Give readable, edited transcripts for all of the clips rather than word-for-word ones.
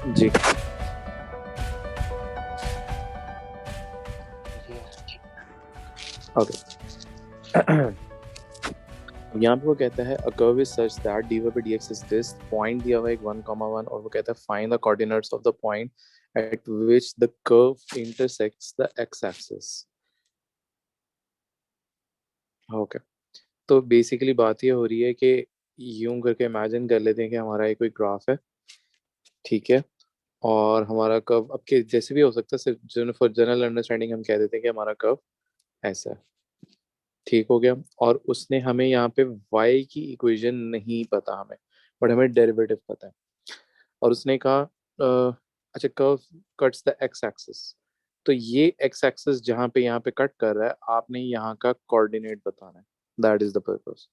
जी okay. यहाँ पे वो कहता है a curve is such that dy by dx is this, point दिया हुआ है 1,1 और वो कहता है find the coordinates of the point at which the curve intersects the x axis. Okay, तो बेसिकली बात ये हो रही है कि यूं करके इमेजिन कर लेते हैं कि हमारा एक कोई ग्राफ है, ठीक है, और हमारा कर्व अब के जैसे भी हो सकता है, सिर्फ फॉर जनरल अंडरस्टैंडिंग हम कह देते हैं कि हमारा कर्व ऐसा है, ठीक हो गया। और उसने हमें यहाँ पे y की इक्वेशन नहीं पता हमें, बट हमें डेरिवेटिव पता है। और उसने कहा अच्छा curve cuts the x axis, तो ये x एक्सिस जहाँ पे यहाँ पे कट कर रहा है, आपने यहाँ का कोऑर्डिनेट बताना है, दैट इज द पर्पस।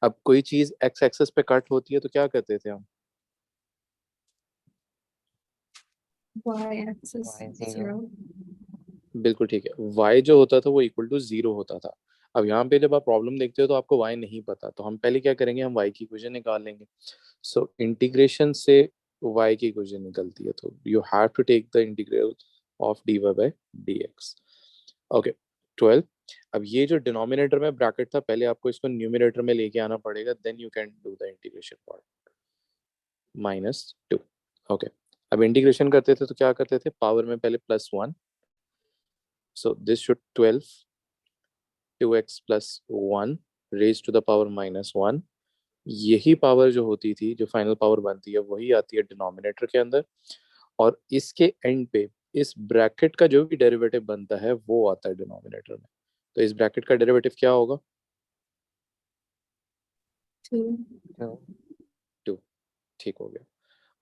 अब कोई चीज x एक्सिस पे कट होती है तो क्या करते थे हम? y-axis y 0 0. बिल्कुल ठीक है, y जो होता था वो इक्वल टू 0 होता था। अब यहाँ पे जब आप प्रॉब्लम देखते हो तो आपको y नहीं पता, तो हम पहले क्या करेंगे, हम y की इक्वेशन निकाल लेंगे। सो इंटीग्रेशन से y की इक्वेशन निकलती है, तो you have to take the integral of dy by dx। Okay 12। अब ये जो डिनोमिनेटर में ब्रैकेट था, पहले आपको इसको न्यूमरेटर में लेके आना पड़ेगा, then you can do the integration part. -2। Okay, अब इंटीग्रेशन करते थे तो क्या करते थे, पावर में पहले +1, so this should 12 2x plus 1 raised to the power -1। यही पावर जो होती थी, जो फाइनल पावर बनती है, वही आती है डिनोमिनेटर के अंदर, और इसके एंड पे इस ब्रैकेट का जो भी डेरिवेटिव बनता है वो आता है डिनोमिनेटर में। तो इस ब्रैकेट का डेरिवेटिव क्या होगा? 2. 2 2। ठीक हो गया।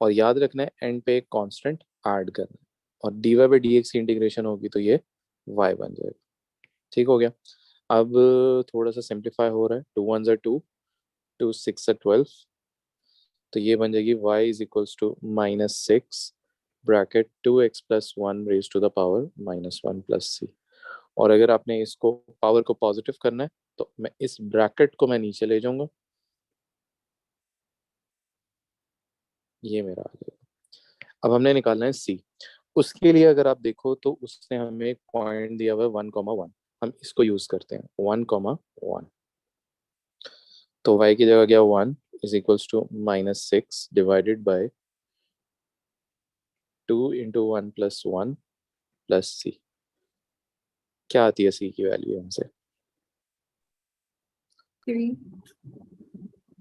और याद रखना है एंड पे एक कांस्टेंट ऐड करना है, और dy बाई dx की इंटीग्रेशन होगी तो ये y बन जाएगा। ठीक हो गया। अब थोड़ा सा सिंप्लीफाई हो रहा है, 2 1 2, 2 6 12, तो ये बन जाएगी y is equals to -6 bracket 2x plus 1 raise to the power -1 plus c। और अगर आपने इसको पावर को पॉजिटिव करना है तो मैं इस ब्रैकेट को मैं नीचे ले जाऊंगा, ये मेरा आ जाएगा। अब हमने निकालना है c। उसके लिए अगर आप देखो तो उसने हमें एक पॉइंट दिया हुआ है 1,1, हम इसको यूज करते हैं 1,1। तो y की जगह गया 1 is equals to -6 divided by 2 into 1 plus 1 plus c। क्या आती है c की वैल्यू हमसे? 3.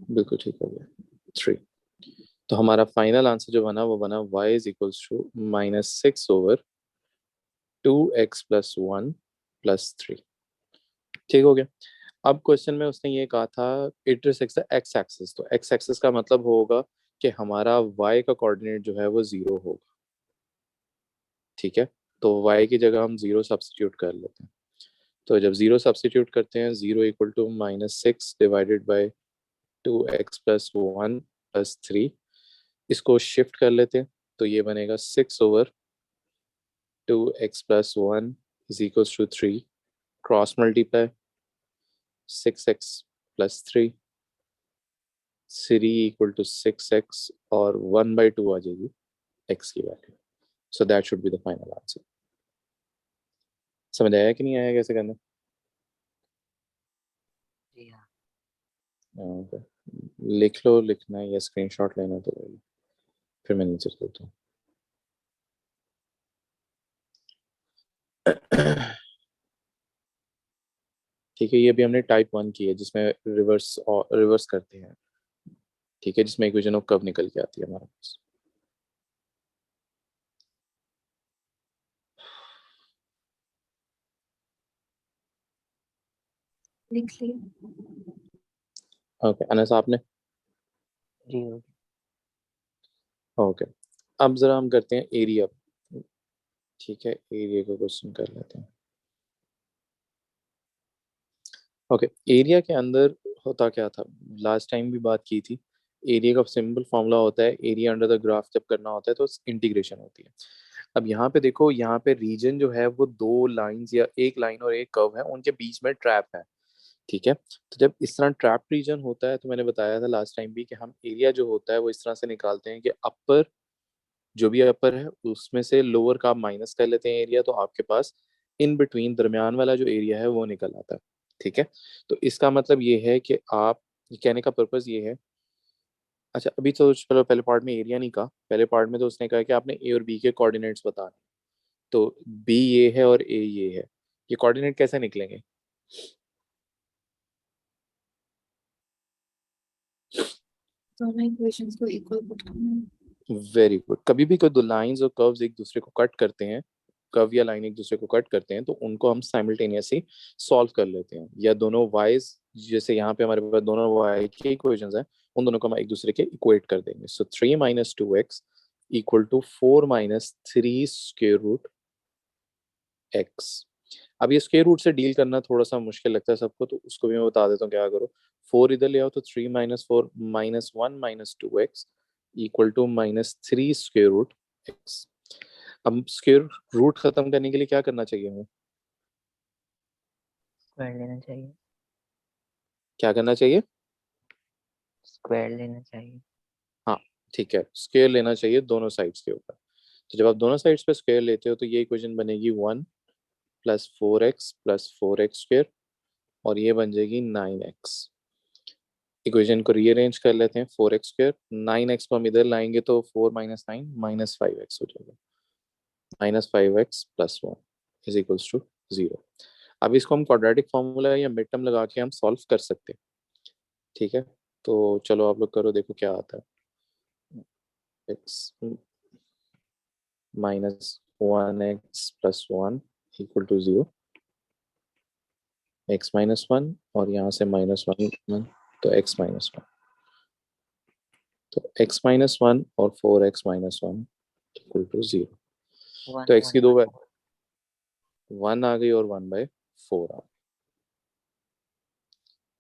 बिल्कुल ठीक हो गया, 3। तो हमारा फाइनल आंसर जो बना वो बना y is equals to -6/2x plus 1 plus 3। ठीक हो गया। अब क्वेश्चन में उसने ये कहा था इंटरसेक्ट्स द x एक्सिस, तो x एक्सिस का मतलब होगा कि हमारा y का कोऑर्डिनेट जो है वो 0 होगा, ठीक है। तो y की जगह हम 0 सब्स्टिट्यूट कर लेते हैं। तो जब 0 सब्स्टिट्यूट करते हैं, 0 equal to -6 divided by 2x plus 1 plus 3, इसको शिफ्ट कर लेते हैं तो ये बनेगा 6/2x plus 1 is equals to 3, cross multiply 6x plus 3, 3 equal to 6x, और 1/2 आ जाएगी x की value. So that should be the final answer. समझ आया कि नहीं आया कैसे करना? जी हाँ। Okay. लिख लो, लिखना है या स्क्रीनशॉट लेना तो ले लो, फिर मैं नीचे चलता हूँ। ठीक है, ये भी हमने टाइप 1 की है जिसमें रिवर्स और रिवर्स करते हैं, ठीक है, जिसमें इक्वेशन ऑफ कर्व निकल के आती है हमारे पास। लिख ली. ओके अनस आपने? जी हो ओके, अब जरा हम करते हैं एरिया। ठीक है, एरिया को क्वेश्चन कर लेते हैं। ओके, एरिया के अंदर होता क्या था, लास्ट टाइम भी बात की थी। एरिया का सिंपल फॉर्मूला होता है, एरिया अंडर द ग्राफ जब करना होता है तो इंटीग्रेशन होती है। अब यहाँ पे देखो, यहाँ पे रीजन जो है वो दो लाइंस या एक लाइन और एक कर्व है, उनके बीच में ट्रैप है, ठीक है। तो जब इस तरह ट्रैप रीजन होता है तो मैंने बताया था लास्ट टाइम भी कि हम एरिया जो होता है वो इस तरह से निकालते हैं कि अपर जो भी अपर है उसमें से लोअर का आप माइनस कर लेते हैं एरिया, तो आपके पास इन बिटवीन दरमियान वाला जो एरिया है वो निकल आता है। ठीक है, तो इसका मतलब ये है कि आप, ये कहने का पर्पज ये है। अच्छा, अभी तो चलो पहले पार्ट में एरिया नहीं कहा, पहले पार्ट में तो उसने कहा कि आपने ए और बी के कोऑर्डिनेट्स बताने। तो बी ये है और ए ये है, ये कोऑर्डिनेट कैसे निकलेंगे? दोनों इक्वेशंस को इक्वल पुट करना। Very good. कभी भी कोई दो लाइंस और कर्व्स एक दूसरे को कट करते हैं, कर्व या लाइन एक दूसरे को कट करते हैं, तो उनको हम साइमल्टेनियसली सॉल्व कर लेते हैं, या दोनों वाइज, जैसे यहाँ पे हमारे पास दोनों वाई के इक्वेशंस हैं, उन दोनों को हम एक दूसरे के इक्वेट कर देंगे। सो 3 - 2x equal to 4 - 3 square root x. अब ये स्क्वायर रूट से डील करना थोड़ा सा मुश्किल लगता है सबको, तो उसको भी मैं बता देता हूँ क्या करो। 4 इधर ले आओ, तो 3 - 4 -1 -2x equal to -3 square root x. अब स्क्वायर रूट खत्म करने के लिए क्या करना चाहिए हमें? स्क्वायर लेना चाहिए। क्या करना चाहिए? स्क्वायर लेना चाहिए। हाँ, ठीक है, स्क्वायर लेना चाहिए दोनों साइड्स के ऊपर। तो जब आप दोनों साइड्स पे स्क्वायर लेते हो तो ये इक्वेशन बनेगी 1 + 4x + 4x स्क्वायर, और ये बन जाएगी 9x। इक्वेशन को रीअरेंज कर लेते हैं। 4x स्क्वायर, 9x को हम इधर लाएंगे तो 4 - 9 -5x हो जाएगा। -5x + 1 is equals to 0। अब इसको हम क्वाड्रेटिक फॉर्मूला या मिड टर्म लगा के हम सॉल्व कर सकते हैं। ठीक है, तो चलो आप लोग करो, देखो क्या आता है। x -1x + 1 equal to 0, x-1, और यहाँ से -1 तो x-1, तो x-1 और 4x-1 इक्वल टू 0। वन तो x की वन दो 1 आ गई और 1/4 आ गई।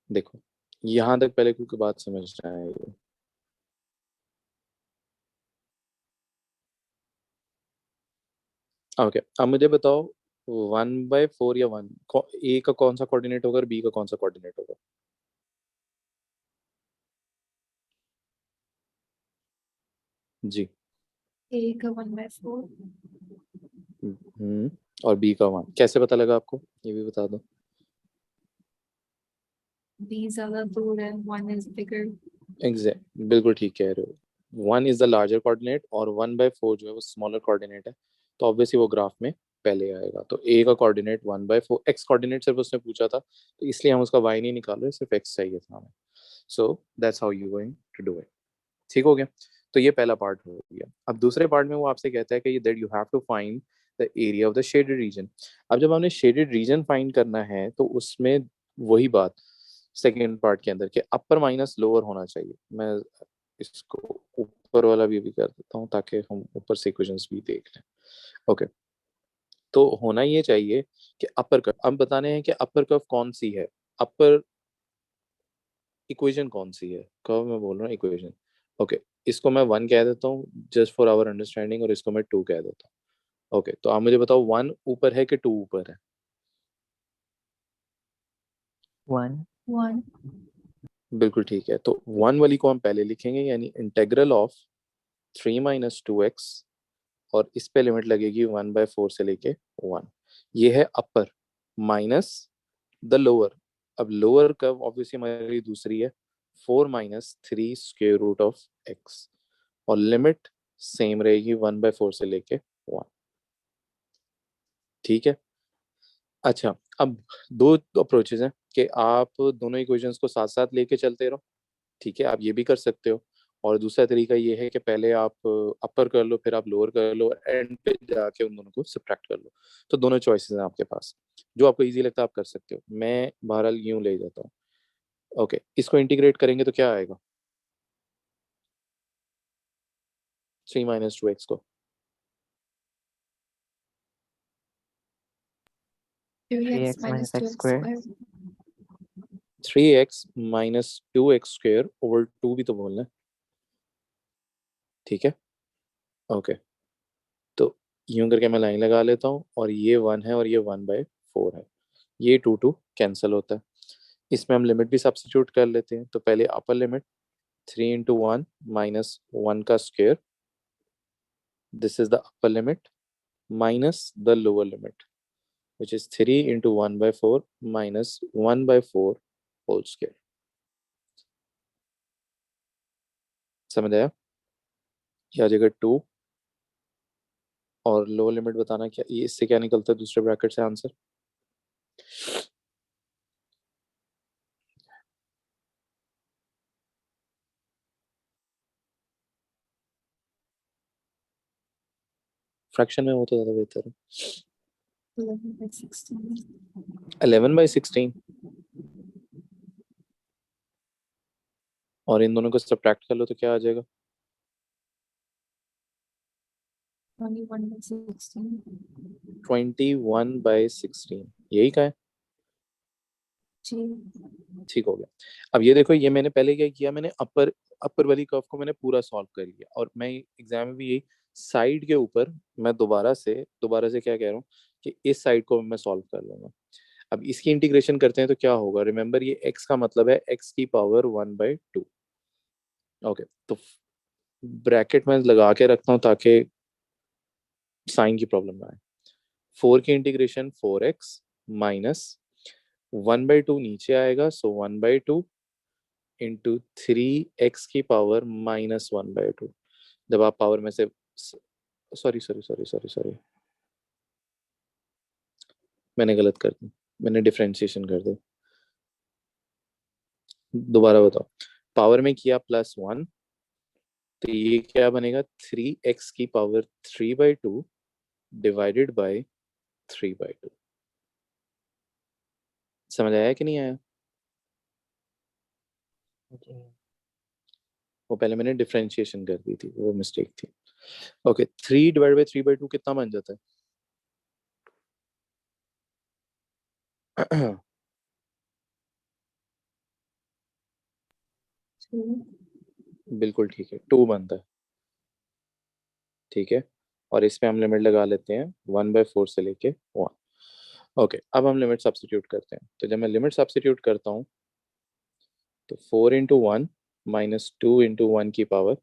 देखो, यहाँ तक पहले क्योंकि बात समझना है ये। ओके, अब मुझे बताओ 1/4 या 1, ए का कौन सा कोऑर्डिनेट होगा और बी का कौन सा कोऑर्डिनेट होगा? जी। ए का 1/4, और बी का 1 कैसे पता लगा आपको, ये भी बता दो। बी ज्यादा दूर है, 1 इज बिगर। एग्जैक्ट, बिल्कुल ठीक कह रहे हो। 1 इज द लार्जर कोऑर्डिनेट और 1/4 जो है वो स्मॉलर कोऑर्डिनेट है, तो ऑब्वियसली वो ग्राफ में पहले आएगा। तो ए का कोऑर्डिनेट 1/4, एक्स कोऑर्डिनेट सिर्फ उसने पूछा था, तो इसलिए हम उसका वाई नहीं निकाल रहे, सिर्फ एक्स चाहिए था हमें। So that's how you going to do it. ठीक हो गया, तो ये पहला पार्ट हो गया। अब दूसरे पार्ट में वो आपसे कहता है कि that you have to find the area of the shaded region. अब जब हमने शेडेड रीजन फाइंड करना है तो उसमें वही बात सेकेंड पार्ट के अंदर के अपर माइनस लोअर होना चाहिए। मैं इसको ऊपर वाला भी कर देता हूँ ताकि हम ऊपर से इक्वेशंस भी देख लें। ओके, तो होना ये चाहिए कि अपर कर्व, अब बताने हैं कि अपर कर्व कौन सी है, अपर इक्वेशन कौन सी है, कर्व मैं बोल रहा हूँ इक्वेशन। ओके, इसको मैं 1 कह देता हूँ जस्ट फॉर आवर अंडरस्टैंडिंग, और इसको मैं 2 कह देता हूँ। ओके, तो आप मुझे बताओ 1 ऊपर है कि 2 ऊपर है? 1। 1। बिल्कुल ठीक है, तो 1 वाली को हम पहले लिखेंगे, यानी इंटेग्रल ऑफ 3 - 2x, और इस पे लिमिट लगेगी 1/4 से लेके 1। ये है अपर, माइनस द लोअर। अब लोअर कर्व ऑब्वियसली हमारी दूसरी है, 4 - 3 स्क्वायर रूट ऑफ एक्स, और लिमिट सेम रहेगी 1/4 से लेके 1। ठीक है, अच्छा, अब दो अप्रोचेज हैं कि आप दोनों इक्वेशंस को साथ साथ लेके चलते रहो। ठीक है, आप ये भी कर सकते हो, और दूसरा तरीका ये है कि पहले आप अपर कर लो, फिर आप लोअर कर लो, एंड पे जाके उन दोनों को सब्ट्रैक्ट कर लो। तो दोनों चॉइसेस हैं आपके पास, जो आपको इजी लगता है आप कर सकते हो। मैं बहरहाल यूं ले जाता हूँ। ओके, इसको इंटीग्रेट करेंगे तो क्या आएगा? 3 - 2x को 3x 3x - minus x 2x square. square. 3x - 2x square over 2 भी तो बोलना है। ठीक है, ओके, तो यूं करके मैं लाइन लगा लेता हूँ, और ये 1 है और ये 1/4 है, ये 2 कैंसिल होता है। इसमें हम लिमिट भी सब्स्टिट्यूट कर लेते हैं, तो पहले अपर लिमिट 3 × 1 - 1 का square this is the upper limit minus the lower limit which is 3 into 1 by 4 minus 1 by 4 whole square. समझ आया? ये आ जाएगा 2 और लोअर लिमिट बताना क्या, ये इससे क्या निकलता है दूसरे ब्रैकेट से आंसर? फ्रैक्शन में हो तो ज्यादा बेहतर है। 11/16. 11/16 और इन दोनों को सब्ट्रैक्ट कर लो तो क्या आ जाएगा? 21/16. 21/16 यही का है। जी. ठीक हो गया। अब ये देखो, ये मैंने पहले क्या किया, मैंने अपर वाली कर्व को मैंने पूरा सॉल्व कर लिया और मैं एग्जाम में भी यही साइड के ऊपर मैं दोबारा से क्या कह रहा हूँ कि इस साइड को मैं सॉल्व कर लूंगा। अब इसकी इंटीग्रेशन करते हैं तो क्या होगा? रिमेंबर ये x का मतलब है x की पावर 1/2। ओके, तो ब्रैकेट में लगा के रखता हूँ ताकि साइन की प्रॉब्लम ना आए। 4 की इंटीग्रेशन 4x माइनस 1/2 नीचे आएगा, सो 1/2 इंटू 3x की पावर -1/2। जब आप पावर में से sorry sorry sorry sorry sorry मैंने गलत कर दी, मैंने डिफरेंशिएशन कर दी। दोबारा बताओ, पावर में किया +1 तो ये क्या बनेगा? 3x की पावर 3/2 डिवाइडेड बाय 3/2। समझ आया कि नहीं आया? जी वो पहले मैंने डिफरेंशिएशन कर दी थी, वो मिस्टेक थी। ओके, 3 डिवाइड बाय 3/2 कितना बन जाता है? 2. बिल्कुल ठीक है, 2 बनता है। ठीक है, और इस पे हम लिमिट लगा लेते हैं 1/4 से लेके 1। ओके, अब हम लिमिट सब्स्टिट्यूट करते हैं। तो जब मैं लिमिट सब्स्टिट्यूट करता हूँ तो 4 इंटू 1 माइनस 2 इंटू 1 की power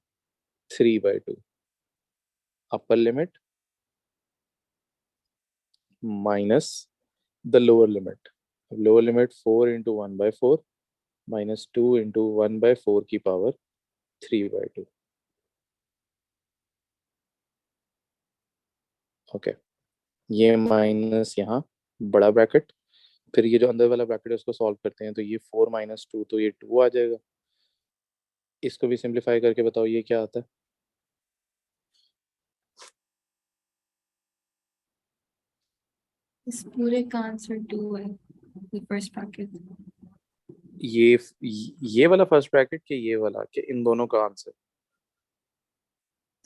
3/2 upper limit minus the lower limit. Lower limit 4 into 1/4 minus 2 into 1/4 की पावर 3/2। ओके, ये माइनस यहाँ बड़ा ब्रैकेट, फिर ये जो अंदर वाला ब्रैकेट है उसको सॉल्व करते हैं तो ये 4 - 2 तो ये 2 आ जाएगा। इसको भी सिंप्लीफाई करके बताओ ये क्या आता है? इस पूरे का आंसर 2 है. The first bracket. ये वाला फर्स्ट ब्रैकेट के ये वाला के इन दोनों का answer?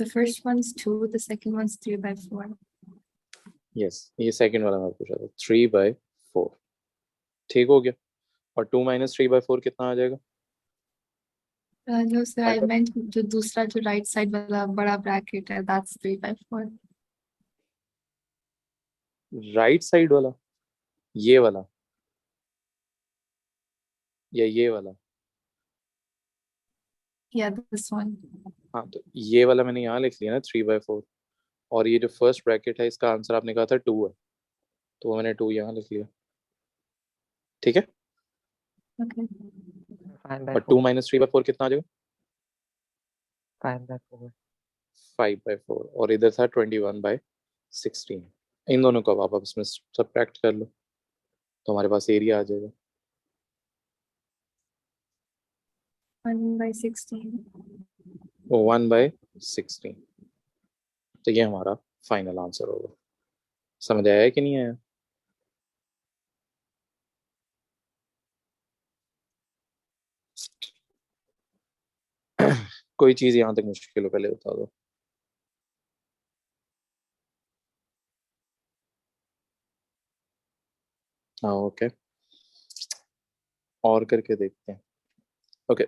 The first one's 2, the second one's 3/4. Yes, ये सेकंड वाला मैं पूछा था 3/4। ठीक हो गया। और 2 - 3/4 कितना आ जाएगा? No, sir, I meant जो दूसरा जो right side वाला बड़ा bracket है, that's 3/4. राइट साइड वाला, ये वाला या ये वाला? Yeah, this one. हाँ, तो ये वाला मैंने यहाँ लिख लिया ना 3/4, और ये जो फर्स्ट ब्रैकेट है इसका आंसर आपने कहा था 2 है, तो मैंने 2 यहाँ लिख लिया। ठीक है, Okay. और 2 5/4 - 3/4 कितना आ जाएगा? 5/4 5/4, और इधर था 21/16। इन दोनों को अब आप इसमें सबट्रैक्ट कर लो तो हमारे पास एरिया आ जाएगा 1/16. 1/16। तो ये हमारा फाइनल आंसर होगा। समझ आया कि नहीं आया? कोई चीज यहाँ तक मुश्किल हो पहले बता दो। हाँ, ओके, और करके देखते हैं। ओके,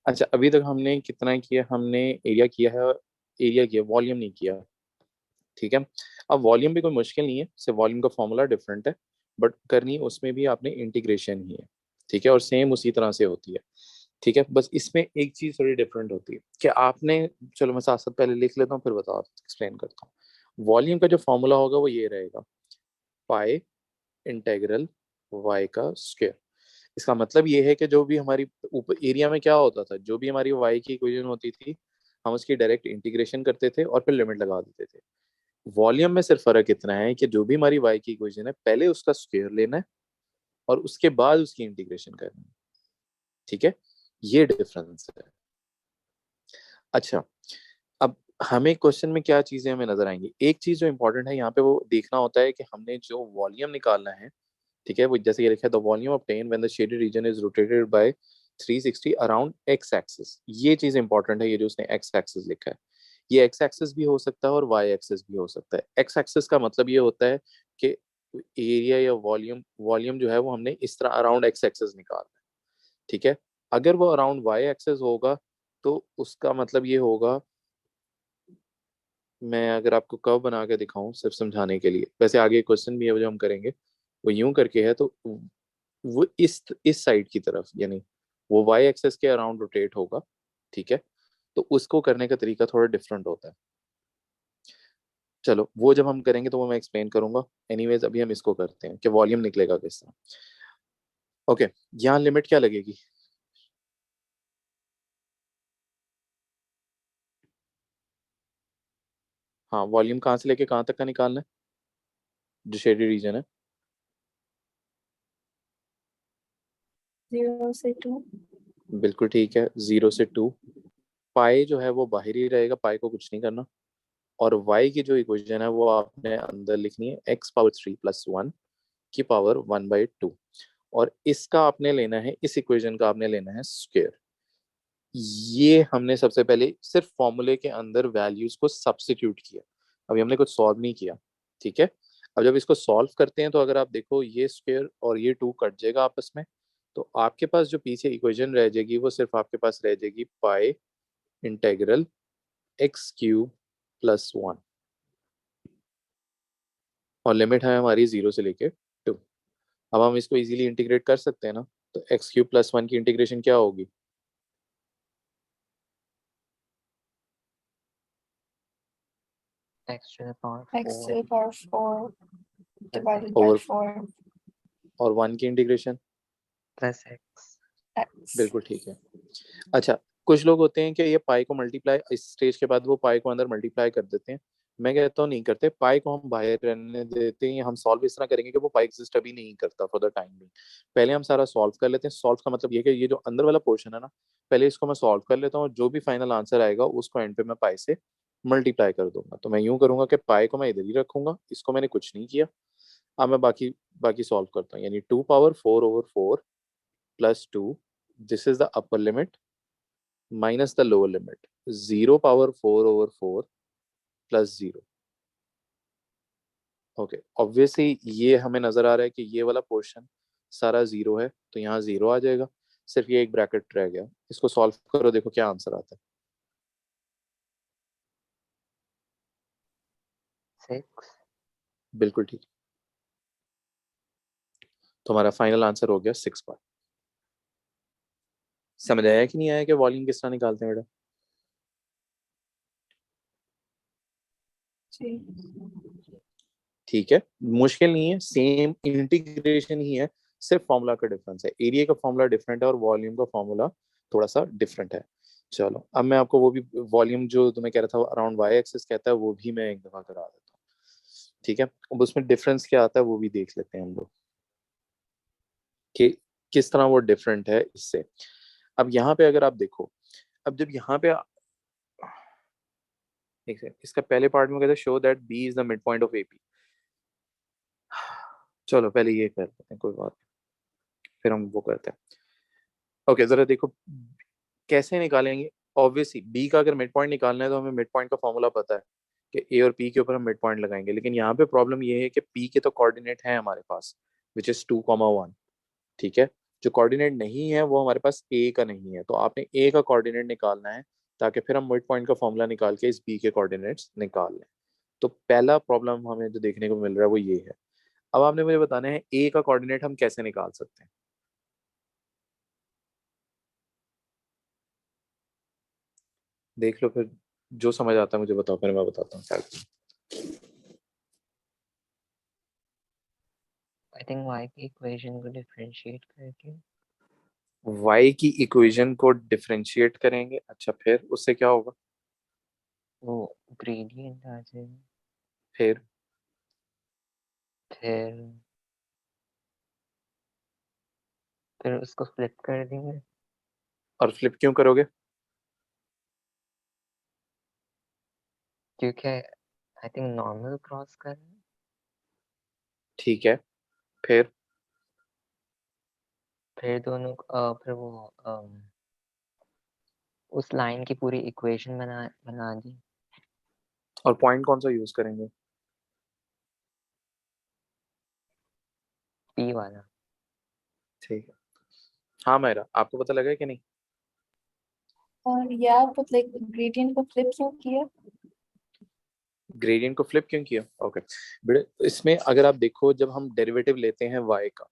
अच्छा, अभी तक हमने कितना किया? हमने एरिया किया है, एरिया किया, वॉल्यूम नहीं किया। ठीक है, अब वॉल्यूम भी कोई मुश्किल नहीं है, सिर्फ वॉल्यूम का फॉर्मूला डिफरेंट है, बट करनी उसमें भी आपने इंटीग्रेशन ही है। ठीक है, और सेम उसी तरह से होती है। ठीक है, बस इसमें एक चीज थोड़ी डिफरेंट होती है कि आपने, चलो मैं साथ साथ पहले लिख लेता हूँ फिर बताओ, एक्सप्लेन करता हूँ। वॉल्यूम का जो फॉर्मूला होगा वो ये रहेगा, पाई इंटेग्रल वाई का स्क्वायर। इसका मतलब ये है कि जो भी हमारी ऊपर एरिया में क्या होता था, जो भी हमारी वाई की इक्वेशन होती थी, हम उसकी डायरेक्ट इंटीग्रेशन करते थे और फिर लिमिट लगा देते थे। वॉल्यूम में सिर्फ फर्क इतना है कि जो भी हमारी वाई की इक्वेशन है, पहले उसका स्क्वायर लेना है और उसके बाद उसकी इंटीग्रेशन करना है। ठीक है, ये डिफरेंस है। अच्छा, अब हमें क्वेश्चन में क्या चीजें हमें नजर आएंगी, एक चीज जो इंपॉर्टेंट है यहाँ पे वो देखना होता है कि हमने जो वॉल्यूम निकालना है, ठीक है, वो जैसे ये लिखा है, the volume obtain when the shaded reason is rotated bye 360 around x axis. ये चीज इंपॉर्टेंट है, ये जो उसने एक्स एक्सिस लिखा है, ये एक्स एक्सिस भी हो सकता है और वाई एक्सिस भी हो सकता है। एक्स एक्सिस का मतलब ये होता है कि एरिया या वॉल्यूम, वॉल्यूम जो है वो हमने इस तरह अराउंड एक्स एक्सिस निकालना है। ठीक है, अगर वो अराउंड वाई एक्सिस होगा तो उसका मतलब ये होगा, मैं अगर आपको कर्व बना के दिखाऊं सिर्फ समझाने के लिए, वैसे आगे क्वेश्चन भी है वो जो हम करेंगे, वो यूं करके है, तो वो इस साइड की तरफ, यानी वो वाई एक्सिस के अराउंड रोटेट होगा। ठीक है, तो उसको करने का तरीका थोड़ा डिफरेंट होता है। चलो वो जब हम करेंगे तो वो मैं एक्सप्लेन करूंगा। एनीवेज अभी हम इसको करते हैं कि वॉल्यूम निकलेगा किस तरह। ओके, यहाँ लिमिट क्या लगेगी? हाँ, वॉल्यूम कहाँ से लेके कहाँ तक का निकालना है, जो शेडेड रीजन है? 0 से 2। बिल्कुल ठीक है, 0 से 2। पाई जो है वो बाहर ही रहेगा, पाई को कुछ नहीं करना। और y की जो इक्वेशन है वो आपने अंदर लिखनी है, x⁻3+1 की पावर 1/2। और इसका आपने लेना है, इस इक्वेशन का आपने लेना है स्क्वायर। ये हमने सबसे पहले सिर्फ फॉर्मूले के अंदर वैल्यूज को सब्स्टिट्यूट किया, अभी हमने कुछ सॉल्व नहीं किया। ठीक है, अब जब इसको सॉल्व करते हैं तो अगर आप देखो ये स्क्वायर और ये 2 कट जाएगा आपस में, तो आपके पास जो पीछे इक्वेशन रह जाएगी वो सिर्फ आपके पास रह जाएगी पाई इंटेग्रल x³ + 1, और लिमिट है हमारी 0 से लेके 2। अब हम इसको इजीली इंटीग्रेट कर सकते हैं ना, तो x³ + 1 की इंटीग्रेशन क्या होगी? x to the power X 4 to the power 4 plus divided by over, 4 और 1 की इंटीग्रेशन? plus x। x। बिल्कुल ठीक है। अच्छा, कुछ लोग होते हैं कि ये पाई को मल्टीप्लाई, इस स्टेज के बाद वो पाई को अंदर मल्टीप्लाई कर देते हैं। मैं कहता हूँ नहीं करते, पाई को हम बाहर रहने देते हैं। हम सॉल्व इस तरह करेंगे कि वो पाई एग्जिस्ट अभी नहीं करता फॉर द टाइम भी। पहले हम सारा सॉल्व कर लेते हैं। सॉल्व का मतलब ये कि ये जो अंदर वाला पोर्शन है ना, पहले इसको मैं सॉल्व कर लेता हूँ और जो भी फाइनल आंसर आएगा उसको एंड पे मैं पाई से मल्टीप्लाई कर दूंगा। तो मैं यूं करूंगा कि पाई को मैं इधर ही रखूंगा, इसको मैंने कुछ नहीं किया। अब मैं बाकी बाकी सॉल्व करता हूँ, यानी 2 power 4/4 + 2, this is the upper limit minus the lower limit, 0 power 4/4 + 0। Okay, obviously ये हमें नजर आ रहा है कि ये वाला पोर्शन सारा 0 है, तो यहाँ 0 आ जाएगा। सिर्फ ये एक ब्रैकेट रह गया, इसको सॉल्व करो, देखो क्या आंसर आता है। 6। बिल्कुल ठीक, तो हमारा फाइनल आंसर हो गया 6 बार। समझ आया कि नहीं आया कि वॉल्यूम किस तरह निकालते हैं बेटा? जी। ठीक है, मुश्किल नहीं है, सेम इंटीग्रेशन ही है, सिर्फ फॉर्मूला का डिफरेंस है। एरिया का फॉर्मूला डिफरेंट है और वॉल्यूम का फॉर्मूला थोड़ा सा डिफरेंट है। चलो अब मैं आपको वो भी, वॉल्यूम जो तुम्हें कह रहा था अराउंड वाई एक्सिस कहता है, वो भी मैं एक दफा करा देता हूँ। ठीक है, अब उसमें डिफरेंस क्या आता है वो भी देख लेते हैं हम लोग कि किस तरह वो डिफरेंट है इससे। अब यहाँ पे अगर आप देखो, अब जब यहाँ पे एक सेकंड, इसका पहले पार्ट में कहता है show that B is the mid point of AP. चलो पहले ये कर लेते हैं, कोई बात नहीं, फिर हम वो करते हैं। ओके, जरा देखो कैसे निकालेंगे। ऑब्वियसली बी का अगर मिड पॉइंट निकालना है तो हमें मिड पॉइंट का फॉर्मूला पता है कि ए और पी के ऊपर हम मिड पॉइंट लगाएंगे, लेकिन यहाँ पे प्रॉब्लम ये है कि पी के तो कोऑर्डिनेट है हमारे पास, विच इज 2,1। ठीक है, जो कोऑर्डिनेट नहीं है वो हमारे पास ए का नहीं है, तो आपने ए का कोऑर्डिनेट निकालना है ताकि फिर हम मिड पॉइंट का फॉर्मूला निकाल के इस बी के कोऑर्डिनेट्स निकाल लें। तो पहला प्रॉब्लम हमें जो देखने को मिल रहा है वो ये है। अब आपने मुझे बताना है ए का कोऑर्डिनेट हम कैसे निकाल सकते हैं। देख लो फिर, जो समझ आता है मुझे बताओ, फिर मैं बताता हूँ क्या। आई थिंक y की इक्वेशन को डिफरेंशिएट करके y की इक्वेशन को डिफरेंशिएट करेंगे, अच्छा फिर उससे क्या होगा? वो ग्रेडियंट आ जाएगा, फिर फिर फिर उसको फ्लिप कर देंगे, और फ्लिप क्यों करोगे? क्योंकि आई थिंक नॉर्मल क्रॉस कर रहे हैं। ठीक है, फिर फिर दोनों फिर वो उस लाइन की पूरी इक्वेशन बना दी। और पॉइंट कौन सा यूज करेंगे? p वाला। ठीक है। हाँ मेरा आपको पता लगा है कि नहीं? और या but like gradient को flip क्यों किया? ग्रेडियंट को फ्लिप क्यों किया? ओके बेटे, इसमें अगर आप देखो, जब हम डेरिवेटिव लेते हैं y का,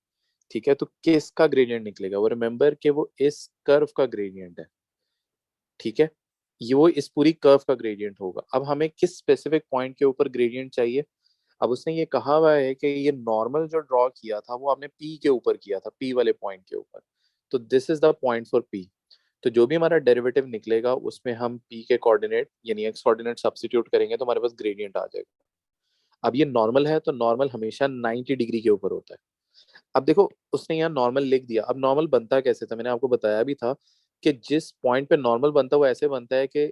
ठीक है, तो किसका ग्रेडियंट निकलेगा? वो रिमेंबर कि वो इस कर्व का ग्रेडियंट है, ठीक है, ये वो इस पूरी कर्व का ग्रेडियंट होगा। अब हमें किस स्पेसिफिक पॉइंट के ऊपर ग्रेडियंट चाहिए? अब उसने ये कहा हुआ है कि ये नॉर्मल जो ड्रॉ किया था वो आपने पी के ऊपर किया था, पी वाले पॉइंट के ऊपर, तो this is the point for P. तो जो भी हमारा डेरिवेटिव निकलेगा उसमें हम पी के कोऑर्डिनेट यानी एक्स कोऑर्डिनेट सब्स्टिट्यूट करेंगे तो हमारे पास ग्रेडियंट आ जाएगा। अब ये नॉर्मल है तो नॉर्मल हमेशा 90 डिग्री के ऊपर होता है। अब देखो, उसने यहाँ नॉर्मल लिख दिया, अब नॉर्मल बनता कैसे था, मैंने आपको बताया भी था कि जिस पॉइंट पे नॉर्मल बनता है वो ऐसे बनता है कि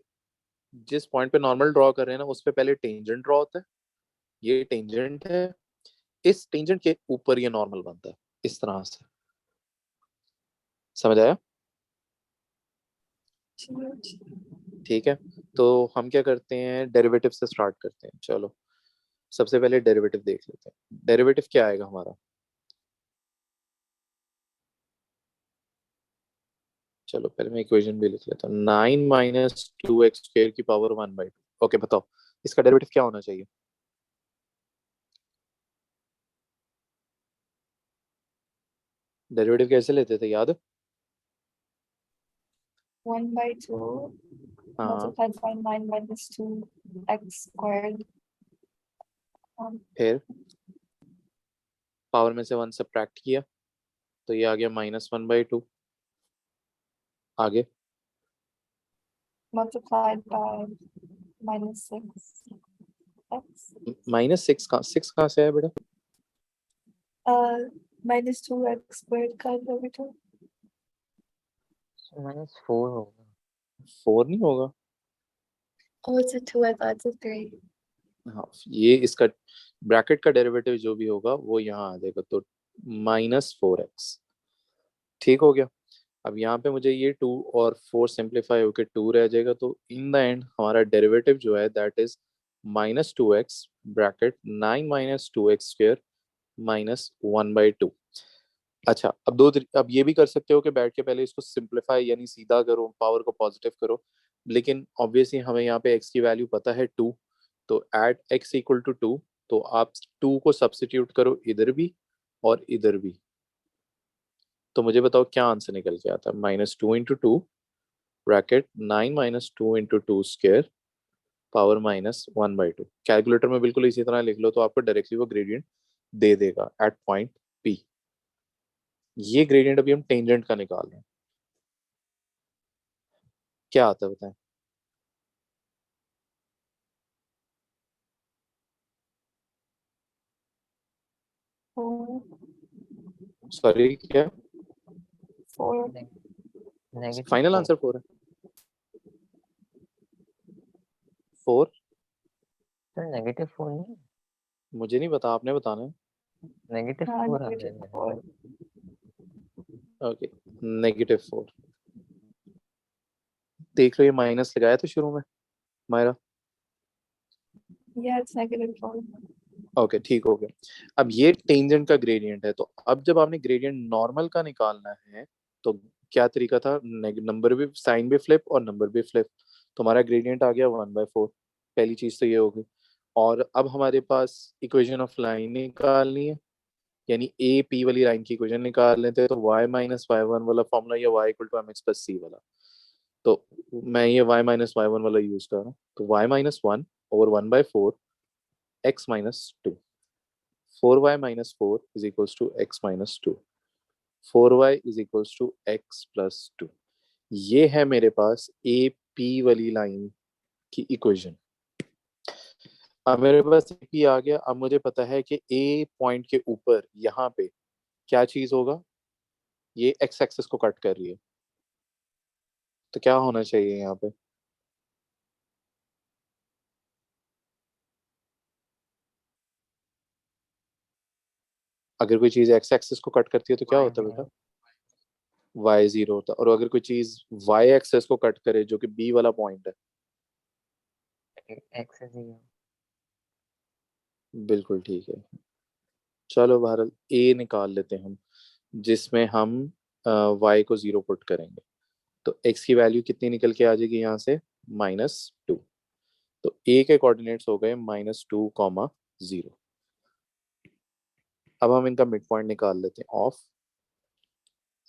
जिस पॉइंट पे नॉर्मल ड्रॉ कर रहे हैं ना उस पे पहले टेंजेंट ड्रॉ होता है, ये टेंजेंट है, इस टेंजेंट के ऊपर ये नॉर्मल बनता है, इस तरह से। समझ आया? ठीक है, तो हम क्या करते हैं, डेरिवेटिव से स्टार्ट करते हैं। चलो सबसे पहले डेरिवेटिव देख लेते हैं। डेरिवेटिव क्या आएगा हमारा? चलो पहले मैं इक्वेशन भी लिख लेता हूँ, 9 - 2x² की पावर 1/2। ओके बताओ इसका डेरिवेटिव क्या होना चाहिए? डेरिवेटिव कैसे लेते थे याद? 1/2 हाँ, multiplied by 9 minus 2 x squared. फिर पावर में से 1 सब्ट्रैक्ट किया तो ये आ गया -1/2। आगे Multiplied by -6 x. -6 कहाँ से आया बेटा? -2 x squared का derivative. -4 होगा। 4 नहीं होगा। Oh, it's a 2. I thought it's a 3. हाँ, ये इसका ब्रैकेट का डेरिवेटिव जो भी होगा वो यहाँ आ जाएगा, तो -4x। ठीक हो गया। अब यहाँ पे मुझे ये 2 और 4 सिंप्लीफाई होकर 2 रह जाएगा, तो इन द एंड हमारा डेरिवेटिव जो है that is -2x bracket 9 - 2x² -1/2। अच्छा अब ये भी कर सकते हो कि बैठ के पहले इसको सिंप्लीफाई यानी सीधा करो, पावर को पॉजिटिव करो, लेकिन ऑब्वियसली हमें यहाँ पे x की वैल्यू पता है 2, तो एट x इक्वल टू 2, तो आप 2 को सब्स्टिट्यूट करो इधर भी और इधर भी, तो मुझे बताओ क्या आंसर निकल के आता है। -2 × 2 ब्रैकेट 9 - 2 × 2² पावर -1/2। कैलकुलेटर में बिल्कुल इसी तरह लिख लो तो आपको डायरेक्टली वो ग्रेडियंट दे देगा एट पॉइंट P। ये ग्रेडियंट अभी हम टेंजेंट का निकाल रहे हैं, क्या आता है बताएं? Four. सॉरी क्या? 4. Negative final 4। आंसर 4 है? 4? सर -4 नहीं, मुझे नहीं पता, आपने बताना है। -4 आ Negative जाएगा। 4. ओके, -4। देख लो ये माइनस लगाया था शुरू में मायरा। Yeah, it's -4. ओके ठीक हो गया। अब ये टेंजेंट का ग्रेडियंट है, तो अब जब आपने ग्रेडियंट नॉर्मल का निकालना है तो क्या तरीका था, नंबर भी साइन भी फ्लिप और नंबर भी फ्लिप, तो हमारा ग्रेडियंट आ गया 1/4। पहली चीज तो ये होगी। और अब हमारे पास इक्वेशन ऑफ लाइन निकालनी है, यानी ए पी वाली लाइन की इक्वेशन निकाल लेते हैं, तो y - y1 वाला फॉर्मूला या y = mx + c वाला। तो मैं ये y माइनस वाई वन वाला यूज कर रहा हूँ, तो y minus one over 1/4 x minus two, 4y minus four is equals to x minus two, 4y is equals to x plus two. ये है मेरे पास ए पी वाली लाइन की इक्वेशन। अब मेरे पास ए पी आ गया। अब मुझे पता है कि ए पॉइंट के ऊपर यहाँ पे क्या चीज होगा, ये एक्स एक्सिस को कट कर रही है, तो क्या होना चाहिए यहाँ पे? अगर कोई चीज एक्स एक्सिस को कट करती है तो क्या होता है बेटा? वाई जीरो होता है। और अगर कोई चीज वाई एक्सिस को कट करे, जो कि बी वाला पॉइंट है, x is 0. बिल्कुल ठीक है। चलो बहरहाल ए निकाल लेते हैं हम, जिसमें हम वाई को जीरो पुट करेंगे। तो एक्स की वैल्यू कितनी निकल के आ जाएगी यहाँ से? -2। तो ए के कोऑर्डिनेट्स हो गए -2, 0। अब हम इनका मिड पॉइंट निकाल लेते हैं of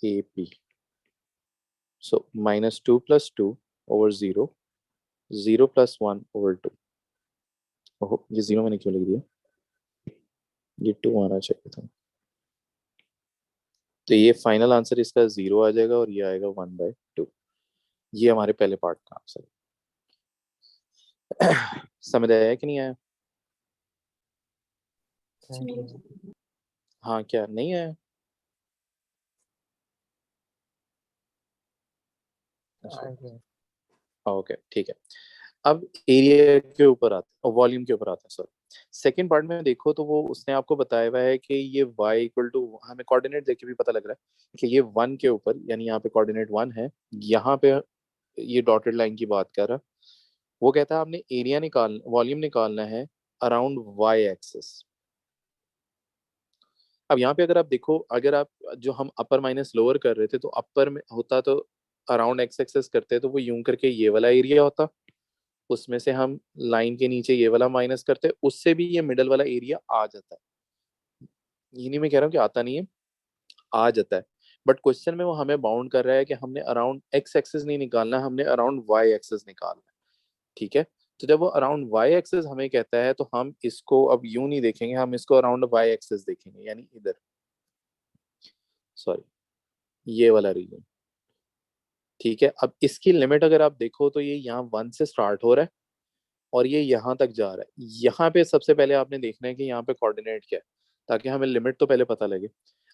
A P. So -2 + 2 over 0, 0 + 1 over 2। ओहो, ये 0 मैंने क्यों लिख दिया? ये 2 आना चाहिए था। तो ये फाइनल आंसर इसका 0 आ जाएगा और ये आएगा 1/2। ये हमारे पहले पार्ट का आंसर है। समझ आया कि नहीं आया? हाँ, क्या नहीं आया? अच्छा, ओके ठीक है। अब एरिया के ऊपर आते हैं, वॉल्यूम के ऊपर आते हैं, सॉरी। सेकंड पार्ट में देखो तो वो उसने आपको बताया हुआ है कि ये y इक्वल टू, हमें कोऑर्डिनेट देख के भी पता लग रहा है कि ये 1 के ऊपर, यानी यहाँ पे कोऑर्डिनेट 1 है, यहाँ पे ये डॉटेड लाइन की बात कर रहा है। वो कहता है आपने एरिया निकाल, वॉल्यूम निकालना है अराउंड वाई एक्सिस। अब यहाँ पे अगर आप देखो, अगर आप जो हम अपर माइनस लोअर कर रहे थे, तो अपर में होता तो अराउंड एक्स एक्सेस करते तो वो यूं करके ये वाला एरिया होता, उसमें से हम लाइन के नीचे ये वाला माइनस करते, उससे भी ये मिडल वाला एरिया आ जाता है। ये नहीं मैं कह रहा हूँ कि आता नहीं है, आ जाता है। बट क्वेश्चन में वो हमें बाउंड कर रहा है कि हमने अराउंड एक्स एक्सेस नहीं निकालना, हमने अराउंड वाई एक्सेस निकालना है। ठीक है। तो जब वो अराउंड वाई एक्सेस हमें कहता है, तो हम इसको अब यूं नहीं देखेंगे, हम इसको अराउंड वाई एक्सेस देखेंगे, यानी इधर, सॉरी, ये वाला रीजन। ठीक है। अब इसकी लिमिट अगर आप देखो तो ये यहाँ 1 से स्टार्ट हो रहा है और ये यहाँ तक जा रहा है। यहाँ पे सबसे पहले आपने देखना है कि यहाँ पे कोऑर्डिनेट क्या है, ताकि हमें लिमिट तो पहले पता लगे।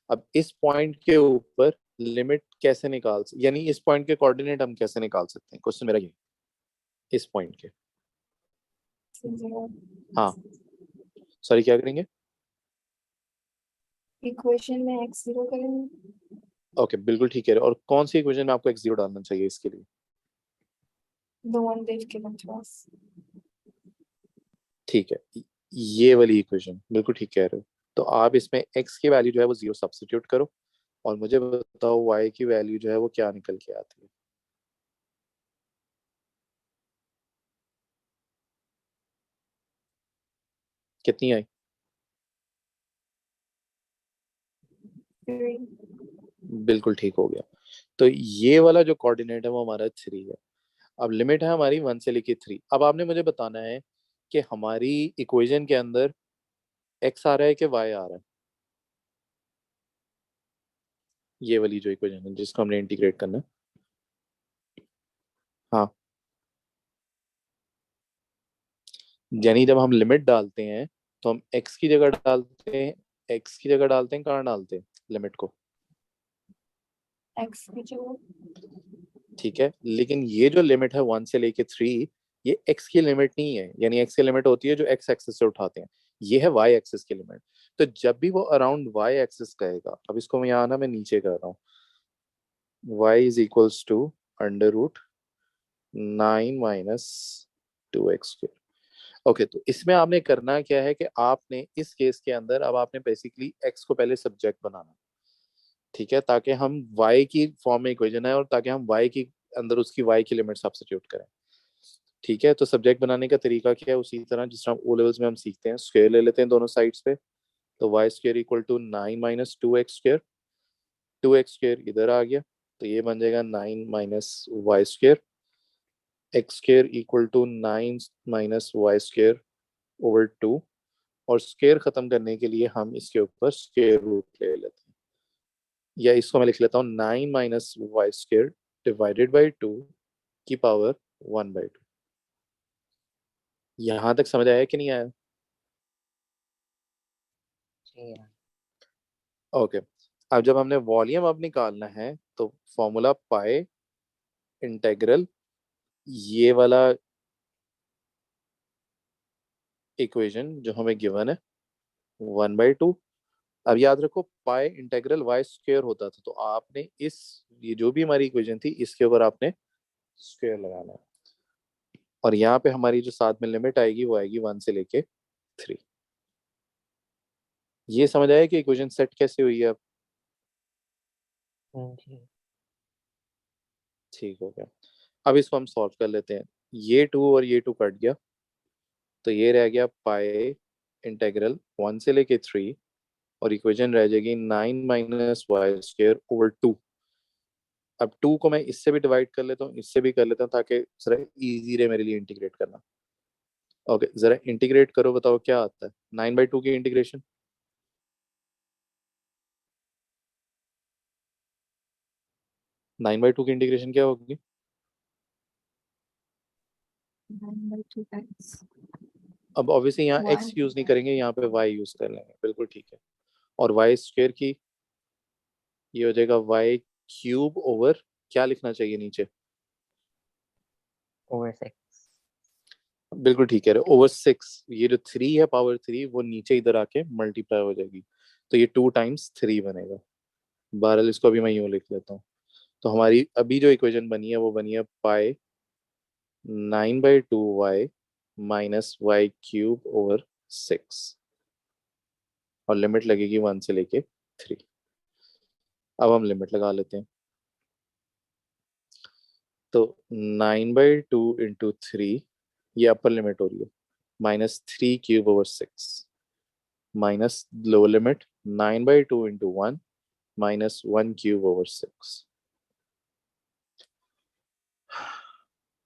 अब इस पॉइंट के ऊपर लिमिट कैसे यानी इस पॉइंट के कोऑर्डिनेट हम कैसे निकाल सकते हैं, क्वेश्चन मेरा ये, इस पॉइंट के। हाँ, सॉरी, क्या करेंगे? इक्वेशन में x जीरो करेंगे। ओके, बिल्कुल ठीक है। और कौन सी इक्वेशन में आपको x0 डालना चाहिए इसके लिए? the one they've given to us. ठीक है, ये वाली इक्वेशन बिल्कुल ठीक कह रहे हो। तो आप इसमें x की वैल्यू जो है वो 0 सब्स्टिट्यूट करो, और मुझे बताओ y की वैल्यू जो है वो क्या निकल के आती है? कितनी आई? 3. बिल्कुल ठीक हो गया। तो ये वाला जो कोऑर्डिनेट है वो हमारा 3 है। अब लिमिट है हमारी 1 से लेके 3। अब आपने मुझे बताना है कि हमारी इक्वेशन के अंदर x आ रहा है कि y आ रहा है, ये वाली जो इक्वेशन है जिसको हमने इंटीग्रेट करना है। हाँ, यानी जब हम लिमिट डालते हैं तो हम x की जगह डालते हैं, x की जगह डालते हैं, कहाँ डालते हैं लिमिट को? x की जगह। ठीक है। लेकिन ये जो लिमिट है 1 से लेके 3, ये x की लिमिट नहीं है, यानी x की लिमिट होती है जो x एक्सिस से उठाते हैं, ये है y एक्सिस की लिमिट। तो जब भी वो अराउंड y एक्सिस कहेगा, अब इसको मैं यहाँ ना मैं नीचे कर रहा हूँ, y is equals to √9 minus 2x²। Okay, तो इसमें आपने करना क्या है कि आपने इस केस के अंदर अब आपने बेसिकली x को पहले सब्जेक्ट बनाना। ठीक है, ताकि हम y की फॉर्म में इक्वेशन है और ताकि हम y की अंदर उसकी y की लिमिट सब्स्टिट्यूट करें। ठीक है। तो सब्जेक्ट बनाने का तरीका क्या है? उसी तरह जिस तरह ओ लेवल्स में हम सीखते हैं, स्क्वायर ले लेते हैं दोनों साइड्स पे। तो y² equal to 9 minus 2x²। 2x² इधर आ गया, तो ये बन जाएगा 9 - y², x² equal to 9 - y² over 2। और स्क्वायर खत्म करने के लिए हम इसके ऊपर स्क्वायर रूट ले लेते हैं, या इसको मैं लिख लेता हूँ 9 - y² डिवाइडेड बाई 2 की पावर 1/2। यहां तक समझ आया कि नहीं आया? जी हाँ। ओके। अब जब हमने वॉल्यूम अब निकालना है तो फॉर्मूला पाई इंटेग्रल ये वाला इक्वेशन जो हमें गिवन है 1/2। अब याद रखो पाई इंटेग्रल y² होता था, तो आपने इस ये जो भी हमारी इक्वेशन थी इसके ऊपर आपने स्क्वायर लगाना है। और यहाँ पे हमारी जो साथ में लिमिट आएगी वो आएगी 1 से लेके 3। ये समझ आया कि इक्वेशन सेट कैसे हुई है अब? जी। ठीक हो गया। अब इसको हम सॉल्व कर लेते हैं। ये 2 और ये 2 कट गया, तो ये रह गया पाई इंटेग्रल 1 से लेके 3, और इक्वेशन रह जाएगी 9 - y² ओवर 2। अब 2 को मैं इससे भी डिवाइड कर लेता हूँ, इससे भी कर लेता हूँ, ताकि जरा इजी रहे मेरे लिए इंटीग्रेट करना। ओके, जरा इंटीग्रेट करो, बताओ क्या आता है 9/2 की इंटीग्रेशन। 9/2 की इंटीग्रेशन क्या होगी? 9/2x अब ऑब्वियसली यहाँ y x यूज नहीं करेंगे, यहाँ पे y यूज कर लेंगे, बिल्कुल ठीक है। और y² की ये हो जाएगा y³ ओवर, क्या लिखना चाहिए नीचे? ओवर 6। बिल्कुल ठीक है, ओवर 6। ये जो 3 है पावर 3 वो नीचे इधर आके मल्टीप्लाई हो जाएगी, तो ये 2 × 3 बनेगा। बहरहाल इसको अभी मैं यूं लिख लेता हूँ। तो हमारी अभी जो इक्वेशन बनी है वो बनी है पाई 9/2y -y³ ओवर 6, और लिमिट लगेगी 1 से लेके 3। अब हम लिमिट लगा लेते हैं। तो 9/2 × 3, ये अपर लिमिट हो रही है, -3³ over 6, minus lower limit 9/2 × 1 -1³ over 6।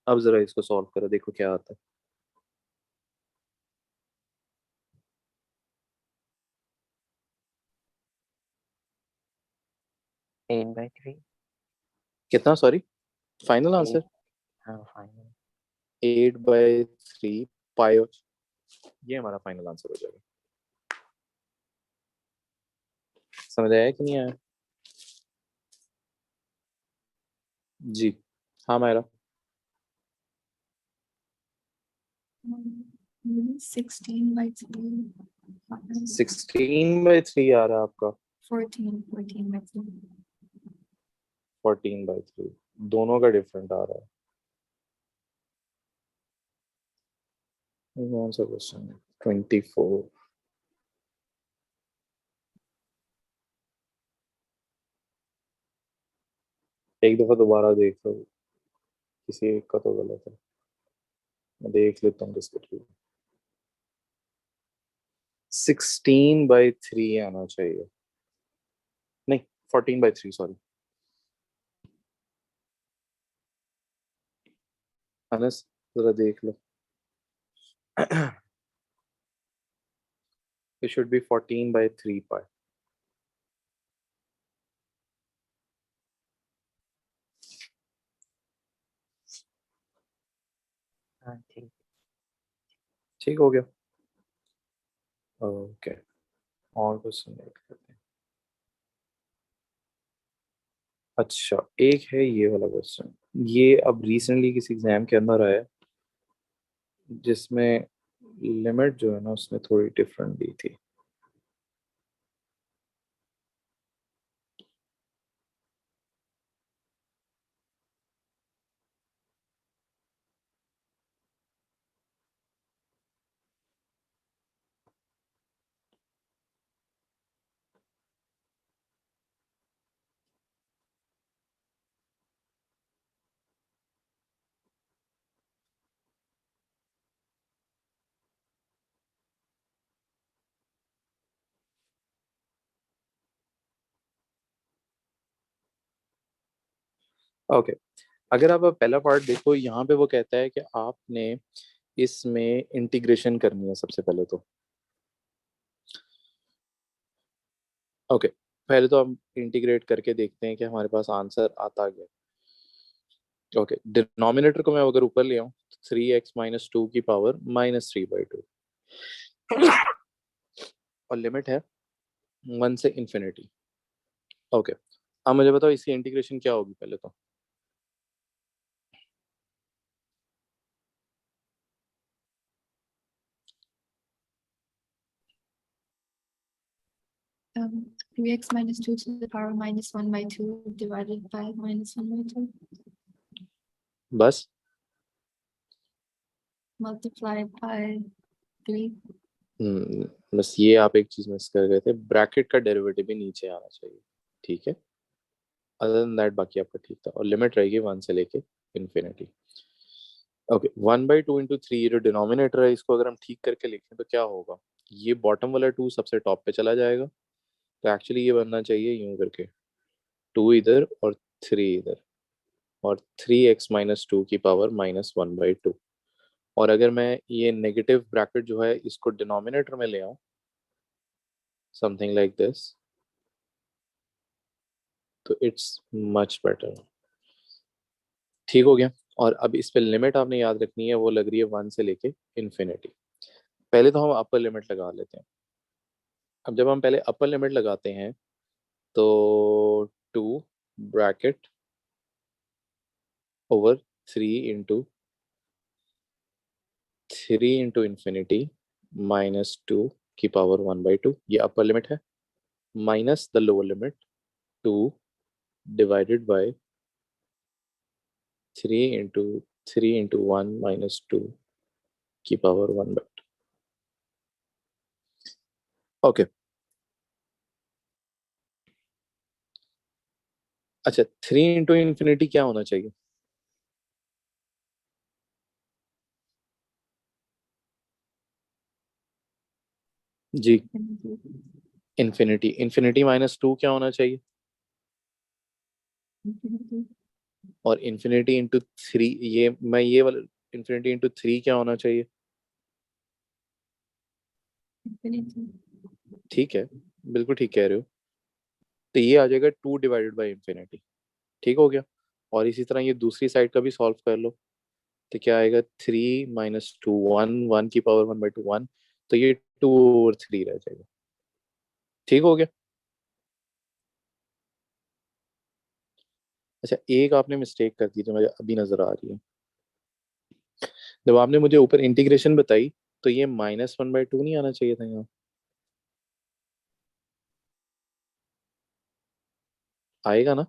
अब जरा इसको सॉल्व करो, देखो क्या आता है। 8/3। कितना, सॉरी, फाइनल 8। आंसर? हाँ फाइनल। 8/3 पाई, ये हमारा फाइनल आंसर हो जाएगा। समझ आया कि नहीं आया? जी हाँ मायरा। 16/3 16/3 आ रहा है आपका? 14/3 14/3, दोनों का डिफरेंट आ रहा है। ये कौन सा क्वेश्चन है? 24। एक दफा दोबारा देख लो, किसी एक का तो गलत है, मैं देख लेता हूँ किसका ठीक है। 16/3 आना चाहिए, नहीं 14/3, सॉरी। अनस जरा देख लो। It should be 14/3 पाई। हाँ ठीक। ठीक हो गया। ओके, और क्वेश्चन देख लेते हैं। अच्छा, एक है ये वाला क्वेश्चन, ये अब रिसेंटली किसी एग्जाम के अंदर आया है, जिसमें लिमिट जो है ना उसने थोड़ी डिफरेंट दी थी। ओके, अगर आप पहला पार्ट देखो, यहाँ पे वो कहता है कि आपने इसमें इंटीग्रेशन करनी है सबसे पहले तो। ओके, पहले तो हम इंटीग्रेट करके देखते हैं कि हमारे पास आंसर आता क्या। ओके, डिनोमिनेटर को मैं अगर ऊपर ले आऊँ, 3x-2 की पावर -3/2, और लिमिट है 1 से इन्फिनिटी। ओके, अब मुझे बताओ इसकी इंटीग्रेशन क्या होगी पहले तो। 3x minus 2 to the power -1/2 divided by -1/2 बस multiplied by 3. बस ये आप एक चीज मिस कर गए थे, ब्रैकेट का डेरिवेटिव भी नीचे आना चाहिए। ठीक है, अदर देन दैट बाकी आपका ठीक था, और लिमिट रहेगी 1 से लेके इन्फिनिटी। ओके, 1/2 इंटू 3, ये जो डिनोमिनेटर है इसको अगर हम ठीक करके लिखें तो क्या होगा, ये बॉटम वाला 2 सबसे टॉप पे चला जाएगा, तो एक्चुअली ये बनना चाहिए यूं करके, 2 इधर और 3 इधर, और 3x-2 की पावर -1/2। और अगर मैं ये नेगेटिव ब्रैकेट जो है इसको डिनोमिनेटर में ले आऊं, समथिंग लाइक दिस, तो इट्स मच बेटर। ठीक हो गया। और अब इस पे लिमिट आपने याद रखनी है, वो लग रही है 1 से लेके इन्फिनिटी। पहले तो हम अपर लिमिट लगा लेते हैं। अब जब हम पहले अपर लिमिट लगाते हैं तो 2 ब्रैकेट ओवर 3 इंटू इन्फिनिटी -2 की पावर 1/2, ये अपर लिमिट है, minus the lower limit 2 divided by 3 into 1 - 2 की पावर 1/2। ओके, अच्छा 3 इंटू इन्फिनिटी क्या होना चाहिए। जी, इन्फिनिटी, इन्फिनिटी -2 क्या होना चाहिए, Infinity. और इन्फिनिटी इंटू 3, ये वाला इन्फिनिटी इंटू 3 क्या होना चाहिए। Infinity. ठीक है, बिल्कुल ठीक कह रहे हो। तो ये आ जाएगा 2 डिवाइडेड बाई इन्फिनिटी। ठीक हो गया। और इसी तरह ये दूसरी साइड का भी सॉल्व कर लो, तो क्या आएगा, 3 - 2, 1 की पावर 1/2 1, तो ये 2/3 रह जाएगा। ठीक हो गया। अच्छा, एक आपने मिस्टेक कर दी जो मुझे अभी नजर आ रही है। जब आपने मुझे ऊपर इंटीग्रेशन बताई तो ये -1/2 नहीं आना चाहिए था यहाँ, आएगा ना।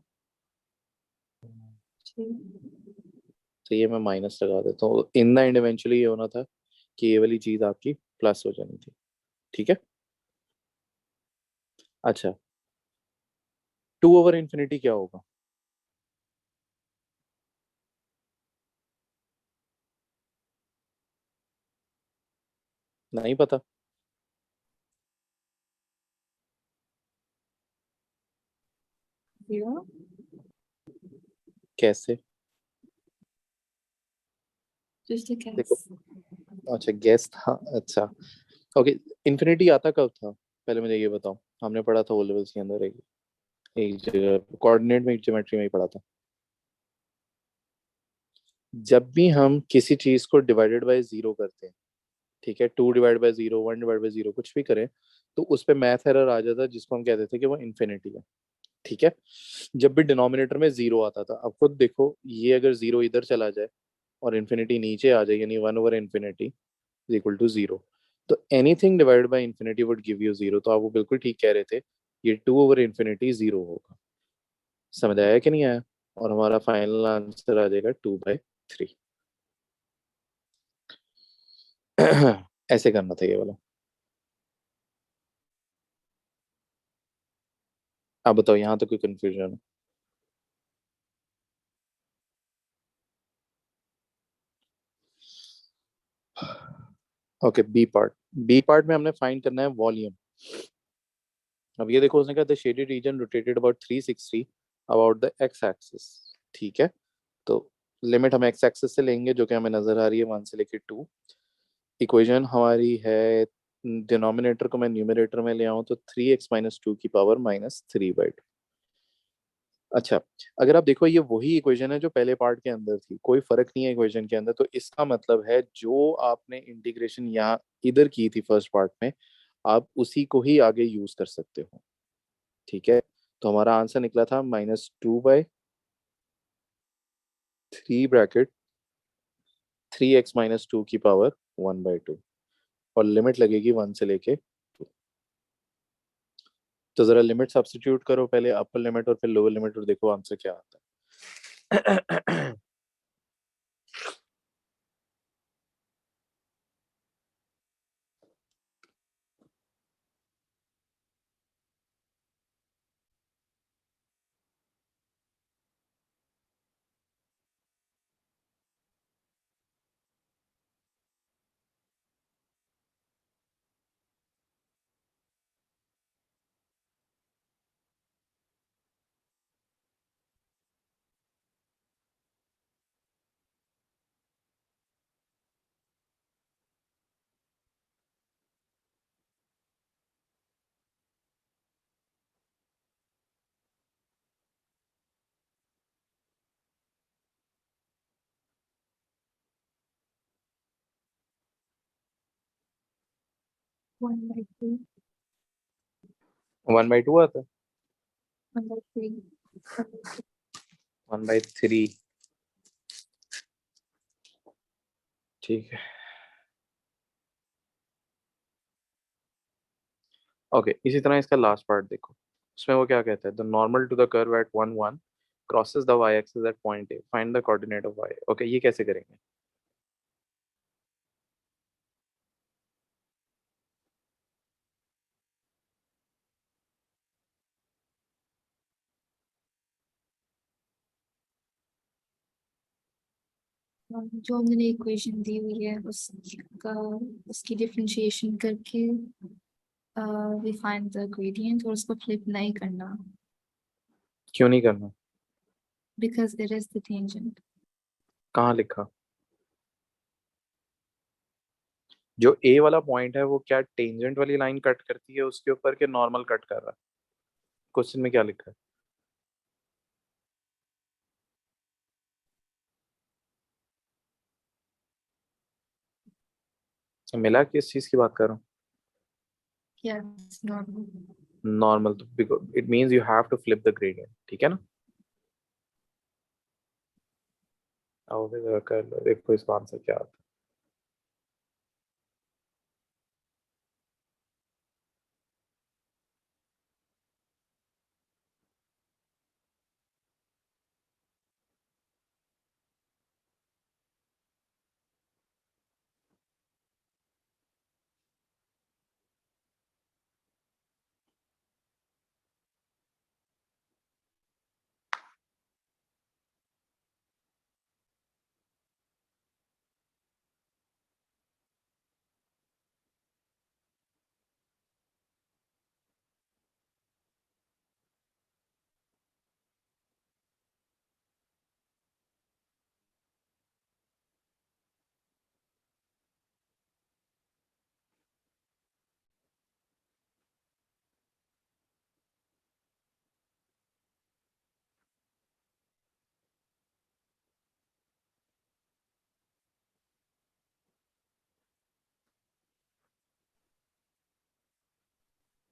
तो ये मैं माइनस लगा देता हूँ, इन द एंड इवेंचुअली ये होना था कि ये वाली चीज आपकी प्लस हो जानी थी। ठीक है। अच्छा, 2/इन्फिनिटी क्या होगा। नहीं पता। 0. कैसे। Just a देखो, guess. अच्छा गेस था, अच्छा। ओके, इन्फिनिटी आता कब था, पहले मुझे ये बताओ। हमने पढ़ा था ओ लेवल्स के अंदर, एक एक जगह कोऑर्डिनेट में, ज्योमेट्री में ही पढ़ा था। जब भी हम किसी चीज को डिवाइडेड बाय जीरो करते हैं, ठीक है, 2/0, 1/0, कुछ भी करें, तो उस पे मैथ एरर आ जाता है जिसको हम कहते थे कि वो इन्फिनिटी है। ठीक है। जब भी डिनोमिनेटर में जीरो आता था, अब खुद देखो, ये अगर जीरो इधर चला जाए और इन्फिनिटी नीचे आ जाए, यानी 1/इन्फिनिटी इज इक्वल टू जीरो, तो anything divided by infinity would give you zero. तो आप वो बिल्कुल ठीक कह रहे थे, ये 2/इन्फिनिटी जीरो होगा। समझ आया कि नहीं आया। और हमारा फाइनल आंसर आ जाएगा 2/3। ऐसे करना था ये वाला। आप बताओ, यहाँ तो कोई कंफ्यूजन। ओके, बी पार्ट में हमने फाइंड करना है वॉल्यूम। अब ये देखो, उसने कहा the shaded reason rotated about 360 about the x axis. ठीक है, तो लिमिट हम एक्स एक्सिस से लेंगे जो कि हमें नजर आ रही है 1 से लेके 2। इक्वेशन हमारी है, डिनोमिनेटर को मैं न्यूमरेटर में ले आऊं तो 3x - 2 की पावर -3/2। अच्छा, अगर आप देखो ये वही इक्वेशन है जो पहले पार्ट के अंदर थी, कोई फर्क नहीं है इक्वेशन के अंदर, तो इसका मतलब है जो आपने इंटीग्रेशन यहाँ इधर की थी फर्स्ट पार्ट में, आप उसी को ही आगे यूज कर सकते हो। ठीक है, तो हमारा आंसर निकला था -2/3 3x - 2 की पावर 1/2, और लिमिट लगेगी 1 से लेके 2। तो जरा लिमिट सब्स्टिट्यूट करो, पहले अपर लिमिट और फिर लोअर लिमिट, और देखो आंसर क्या आता है। 1/2, 1/2 आता है, 1/3, 1/3। ठीक है, ओके, इसी तरह इसका लास्ट पार्ट देखो, उसमें वो क्या कहता है, the normal to the curve at 1 1 crosses the y axis at point A, find the coordinate of y। Okay, ये कैसे करेंगे? जो हमने इक्वेशन दी हुई है उसका उसकी डिफरेंशिएशन करके वी फाइंड द ग्रेडियंट, और उसको फ्लिप नहीं करना क्यों नहीं करना? Because it is the tangent. कहाँ लिखा? जो ए वाला पॉइंट है वो क्या टेंजेंट वाली लाइन कट करती है उसके ऊपर, के नॉर्मल कट कर रहा है? क्वेश्चन में क्या लिखा है? मिला, किस चीज की बात कर रहा हूँ? Yes, normal. नॉर्मल, तो it means you have to flip the gradient, ठीक है ना? आओ फिर जरा कर लो, देखो इसका आंसर क्या आता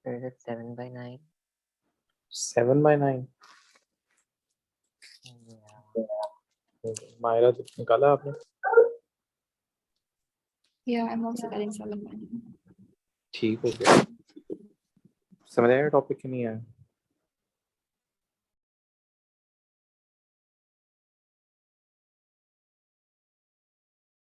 Or is it 7/9? है? 7/9? Yeah. मायरा तो निकाला आपने? Yeah, I'm also getting 7/9. ठीक हो गया, समझ आया टॉपिक कि नहीं आया?